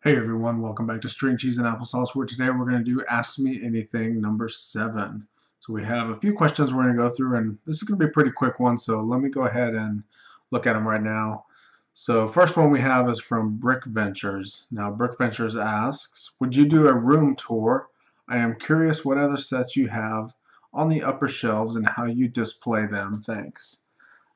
Hey everyone, welcome back to String Cheese and Applesauce, where today we're going to do Ask Me Anything number 7. So we have a few questions we're going to go through, and this is going to be a pretty quick one, so let me go ahead and look at them right now. So first one we have is from Brick Ventures. Now Brick Ventures asks, would you do a room tour? I am curious what other sets you have on the upper shelves and how you display them. Thanks.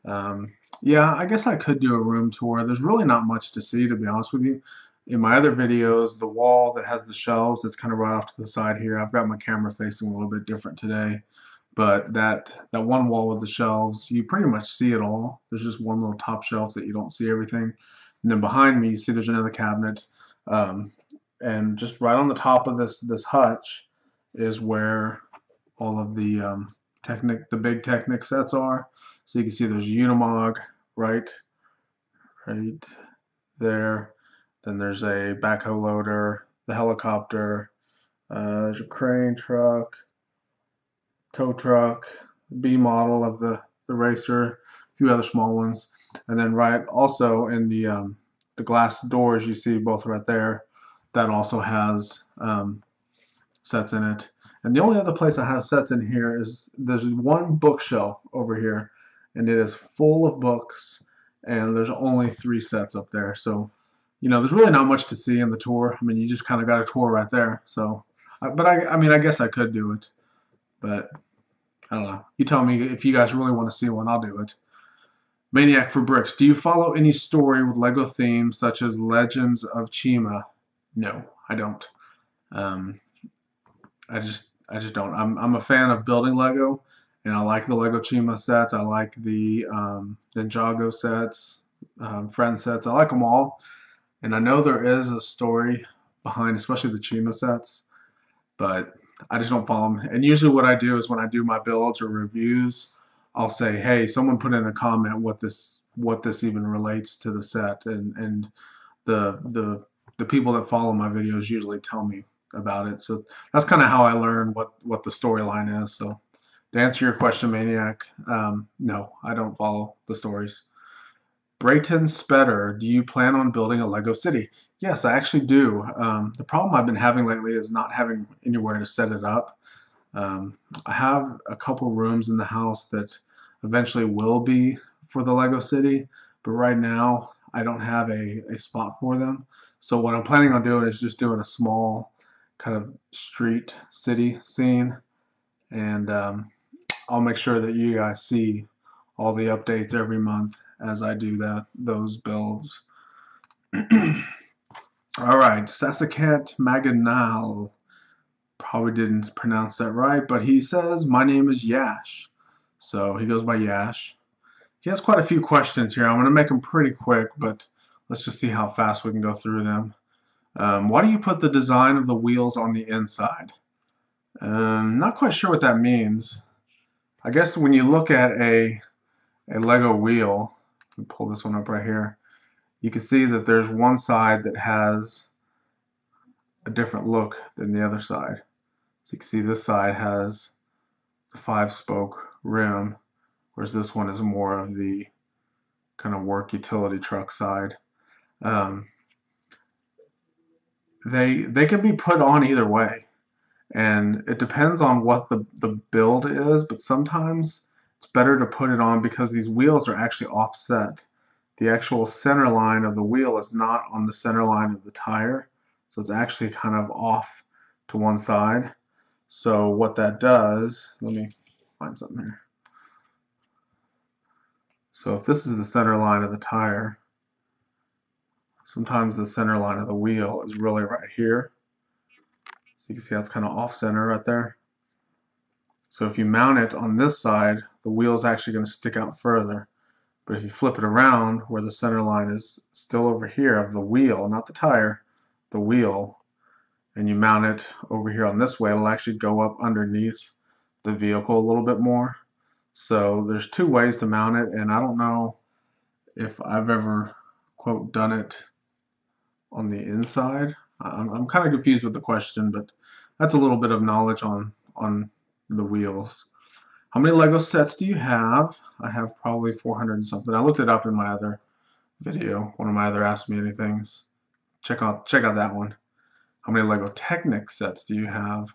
Um, yeah, I guess I could do a room tour. There's really not much to see, to be honest with you. In my other videos, the wall that has the shelves, it's kind of right off to the side here. I've got my camera facing a little bit different today, but that one wall with the shelves, you pretty much see it all. There's just one little top shelf that you don't see everything. And then behind me, you see there's another cabinet. Um, and just right on the top of this hutch is where all of the big Technic sets are. So you can see there's Unimog right right there. Then there's a backhoe loader, the helicopter, there's a crane truck, tow truck, B model of the racer, a few other small ones, and then right also in the glass doors you see both right there. That also has sets in it. And the only other place I have sets in here is there's one bookshelf over here, and it is full of books, and there's only 3 sets up there. So, there's really not much to see in the tour. I mean, you just kind of got a tour right there. So, but I mean, I guess I could do it, but I don't know. You tell me if you guys really want to see one, I'll do it. Maniac for Bricks. Do you follow any story with Lego themes such as Legends of Chima? No, I don't. Um, I just don't. I'm a fan of building Lego, and I like the Lego Chima sets. I like the Ninjago sets, Friend sets. I like them all, and I know there is a story behind, especially the Chima sets, but I just don't follow them. And usually, what I do is when I do my builds or reviews, I'll say, "Hey, someone put in a comment what this even relates to the set," and the the the people that follow my videos usually tell me about it. So that's kind of how I learn what the storyline is. So to answer your question, Maniac, no, I don't follow the stories. Brayton Spetter, do you plan on building a Lego city? Yes, I actually do. The problem I've been having lately is not having anywhere to set it up. I have a couple rooms in the house that eventually will be for the Lego City, but right now I don't have a spot for them. So what I'm planning on doing is just doing a small kind of street city scene, and I'll make sure that you guys see all the updates every month as I do those builds. All right, Sasakat Maganal. Probably didn't pronounce that right, but he says, my name is Yash. So he goes by Yash. He has quite a few questions here. I'm going to make them pretty quick, but let's just see how fast we can go through them. Why do you put the design of the wheels on the inside? Not quite sure what that means. I guess when you look at a Lego wheel, let me pull this one up right here, you can see that there's one side that has a different look than the other side. So you can see this side has the 5-spoke rim, whereas this one is more of the kind of work utility truck side. Um, they can be put on either way, and it depends on what the build is, but sometimes it's better to put it on because these wheels are actually offset. The actual center line of the wheel is not on the center line of the tire, so it's actually kind of off to one side. So what that does, let me find something here. So if this is the center line of the tire, sometimes the center line of the wheel is really right here. So you can see how it's kind of off center right there. So if you mount it on this side, the wheel is actually going to stick out further. But if you flip it around where the center line is still over here of the wheel, not the tire, the wheel, and you mount it over here on this way, it'll actually go up underneath the vehicle a little bit more. So there's 2 ways to mount it, and I don't know if I've ever, quote, done it on the inside. I'm kind of confused with the question, but that's a little bit of knowledge on the wheels. How many Lego sets do you have? I have probably 400 and something. I looked it up in my other video, one of my other Ask Me Anythings. check out that one. How many Lego Technic sets do you have?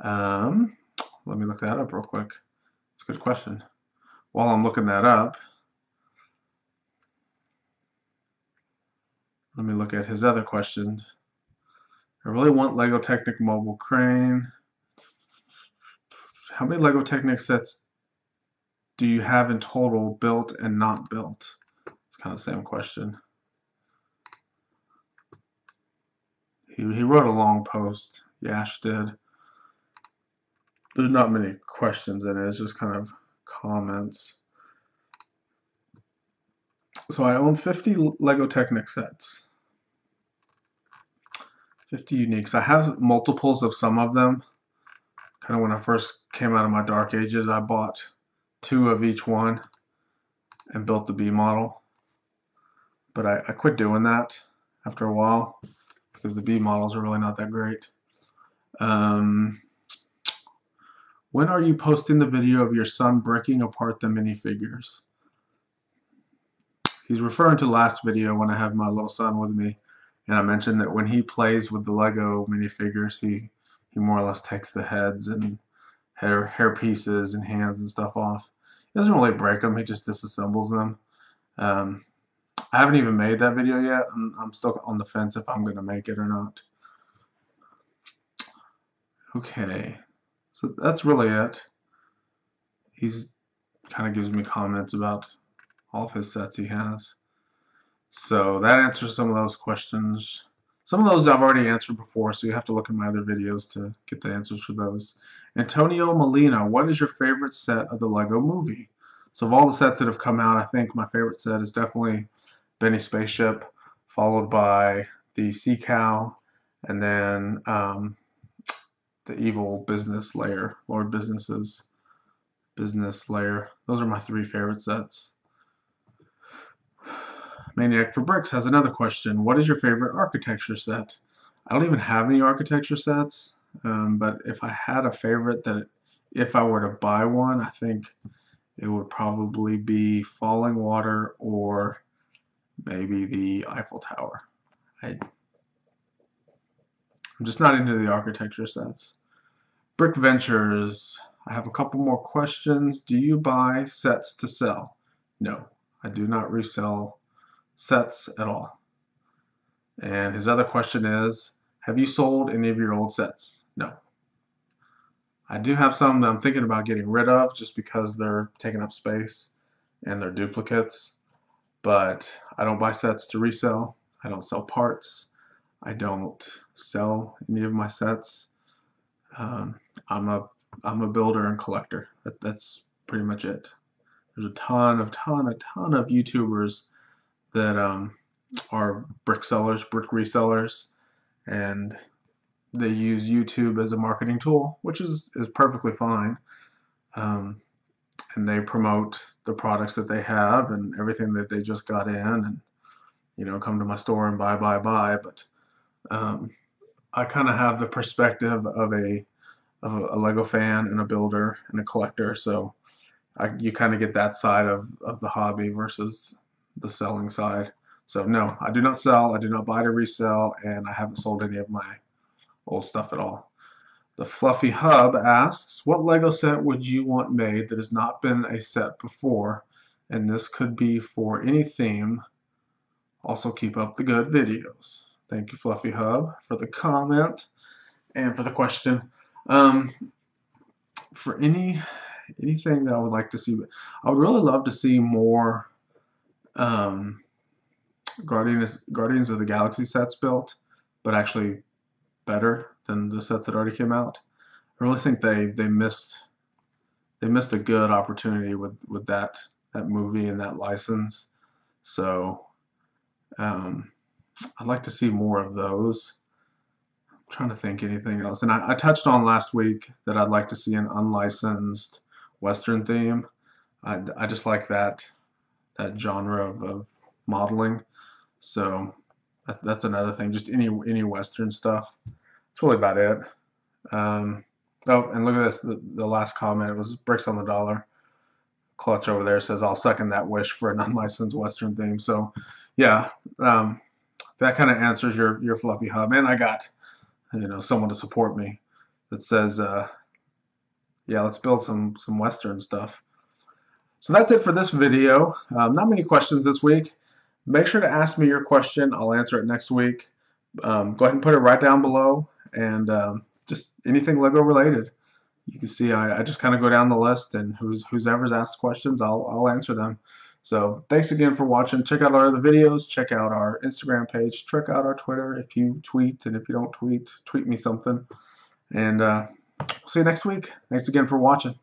Let me look that up real quick. It's a good question. While I'm looking that up, let me look at his other questions. I really want Lego Technic Mobile Crane. How many Lego Technic sets do you have in total built and not built? It's kind of the same question. He wrote a long post. Yash did. There's not many questions in it. It's just kind of comments. So I own 50 Lego Technic sets. 50 uniques. I have multiples of some of them. Kind of when I first came out of my dark ages, I bought 2 of each one and built the B model. But I quit doing that after a while because the B models are really not that great. When are you posting the video of your son breaking apart the minifigures? He's referring to last video when I have my little son with me, and I mentioned that when he plays with the Lego minifigures, he more or less takes the heads and hair pieces and hands and stuff off. He doesn't really break them, he just disassembles them. I haven't even made that video yet. I'm still on the fence if I'm going to make it or not. Okay, so that's really it. He's kind of gives me comments about all of his sets he has. So that answers some of those questions. Some of those I've already answered before, so you have to look at my other videos to get the answers for those. Antonio Molina, what is your favorite set of the Lego Movie? So of all the sets that have come out, I think my favorite set is definitely Benny Spaceship, followed by the Sea Cow, and then the Evil Business Layer, Lord Business's Business Layer. Those are my 3 favorite sets. Maniac for Bricks has another question. What is your favorite architecture set? I don't even have any architecture sets, but if I had a favorite that if I were to buy one, I think it would probably be Falling Water or maybe the Eiffel Tower. I'm just not into the architecture sets. Brick Ventures. I have a couple more questions. Do you buy sets to sell? No, I do not resell sets at all. And his other question is, have you sold any of your old sets? No. I do have some that I'm thinking about getting rid of just because they're taking up space and they're duplicates, but I don't buy sets to resell. I don't sell parts. I don't sell any of my sets. I'm a builder and collector. That's pretty much it. There's a ton of YouTubers that are brick sellers, brick resellers, and they use YouTube as a marketing tool, which is perfectly fine. And they promote the products that they have and everything that they just got in, and come to my store and buy. But I kind of have the perspective of a Lego fan and a builder and a collector, so you kind of get that side of the hobby versus the selling side. So no, I do not sell, I do not buy to resell, and I haven't sold any of my old stuff at all. The Fluffy Hub asks, what Lego set would you want made that has not been a set before? And this could be for any theme. Also keep up the good videos. Thank you, Fluffy Hub, for the comment and for the question. For anything that I would like to see, I would really love to see more Guardians of the Galaxy sets built, but actually better than the sets that already came out. I really think they missed a good opportunity with that movie and that license. So I'd like to see more of those. I'm trying to think anything else. And I touched on last week that I'd like to see an unlicensed Western theme. I just like that genre of modeling. So that's another thing. Just any Western stuff. That's really about it. Oh, and look at this. The last comment was Bricks on the Dollar. Clutch over there says, I'll second that wish for an unlicensed Western theme. So, yeah, that kind of answers your fluffy hub. And I got, someone to support me that says, yeah, let's build some Western stuff. So that's it for this video. Not many questions this week. Make sure to ask me your question. I'll answer it next week. Go ahead and put it right down below, and just anything Lego related. You can see I just kind of go down the list, and whoever's asked questions, I'll answer them. So thanks again for watching. Check out our other videos. Check out our Instagram page. Check out our Twitter if you tweet, and if you don't tweet, tweet me something. And we'll see you next week. Thanks again for watching.